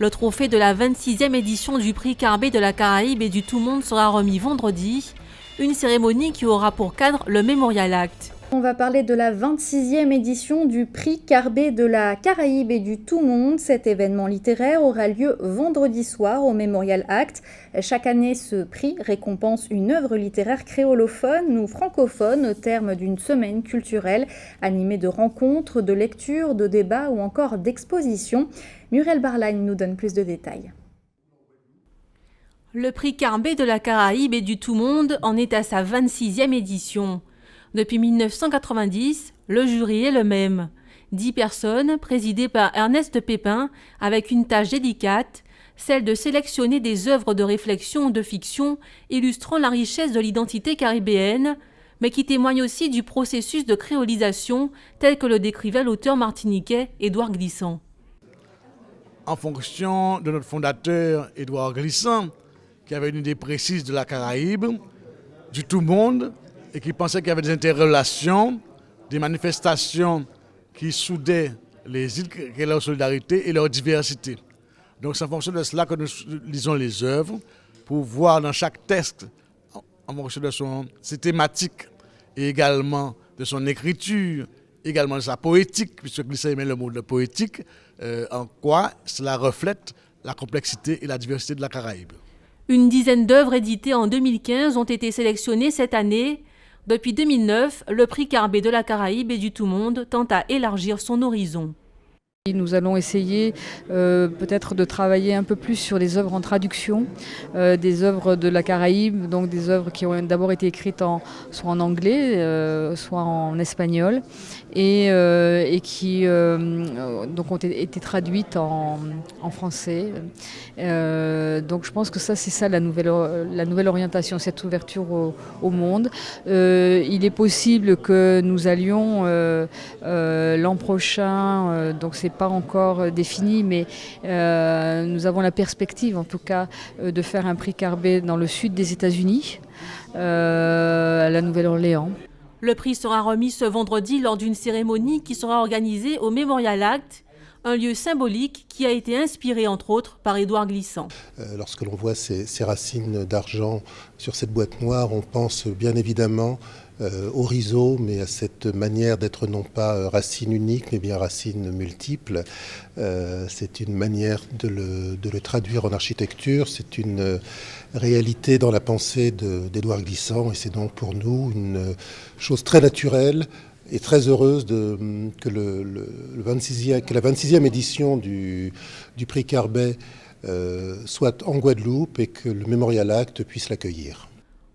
Le trophée de la 26e édition du prix Carbet de la Caraïbe et du Tout Monde sera remis vendredi, une cérémonie qui aura pour cadre le Memorial Act. On va parler de la 26e édition du prix Carbet de la Caraïbe et du Tout Monde. Cet événement littéraire aura lieu vendredi soir au Memorial Act. Chaque année, ce prix récompense une œuvre littéraire créolophone ou francophone au terme d'une semaine culturelle animée de rencontres, de lectures, de débats ou encore d'expositions. Muriel Barlagne nous donne plus de détails. Le prix Carbet de la Caraïbe et du Tout Monde en est à sa 26e édition. Depuis 1990, le jury est le même. 10 personnes, présidées par Ernest Pépin, avec une tâche délicate, celle de sélectionner des œuvres de réflexion ou de fiction illustrant la richesse de l'identité caribéenne, mais qui témoignent aussi du processus de créolisation tel que le décrivait l'auteur martiniquais Édouard Glissant. En fonction de notre fondateur Édouard Glissant, qui avait une idée précise de la Caraïbe, du tout monde, et qui pensait qu'il y avait des interrelations, des manifestations qui soudaient les îles qui créaient leur solidarité et leur diversité. Donc c'est en fonction de cela que nous lisons les œuvres, pour voir dans chaque texte, en fonction de ses thématiques, et également de son écriture, également de sa poétique, puisque Glissant aimait le mot de poétique, en quoi cela reflète la complexité et la diversité de la Caraïbe. Une dizaine d'œuvres éditées en 2015 ont été sélectionnées cette année. Depuis 2009, le prix Carbet de la Caraïbe et du Tout Monde tente à élargir son horizon. Nous allons essayer peut-être de travailler un peu plus sur les œuvres en traduction, des œuvres de la Caraïbe, donc des œuvres qui ont d'abord été écrites soit en anglais, soit en espagnol, et qui donc ont été traduites en français. Donc je pense que c'est ça la nouvelle orientation, cette ouverture au monde. Il est possible que nous allions l'an prochain, donc c'est pas encore défini, mais nous avons la perspective en tout cas de faire un prix Carbet dans le sud des États-Unis, à la Nouvelle-Orléans. Le prix sera remis ce vendredi lors d'une cérémonie qui sera organisée au Memorial Act, un lieu symbolique qui a été inspiré entre autres par Édouard Glissant. Lorsque l'on voit ces racines d'argent sur cette boîte noire, on pense bien évidemment au riso, mais à cette manière d'être non pas racine unique, mais bien racine multiple. C'est une manière de le traduire en architecture, c'est une réalité dans la pensée d'Édouard Glissant, et c'est donc pour nous une chose très naturelle et très heureuse que la 26e édition du prix Carbet soit en Guadeloupe et que le Memorial Act puisse l'accueillir.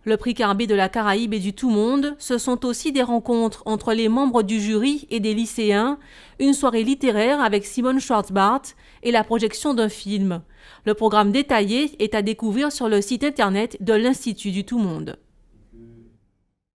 Le prix Carbet de la Caraïbe et du Tout Monde, ce sont aussi des rencontres entre les membres du jury et des lycéens, une soirée littéraire avec Simone Schwarzbart et la projection d'un film. Le programme détaillé est à découvrir sur le site internet de l'Institut du Tout Monde.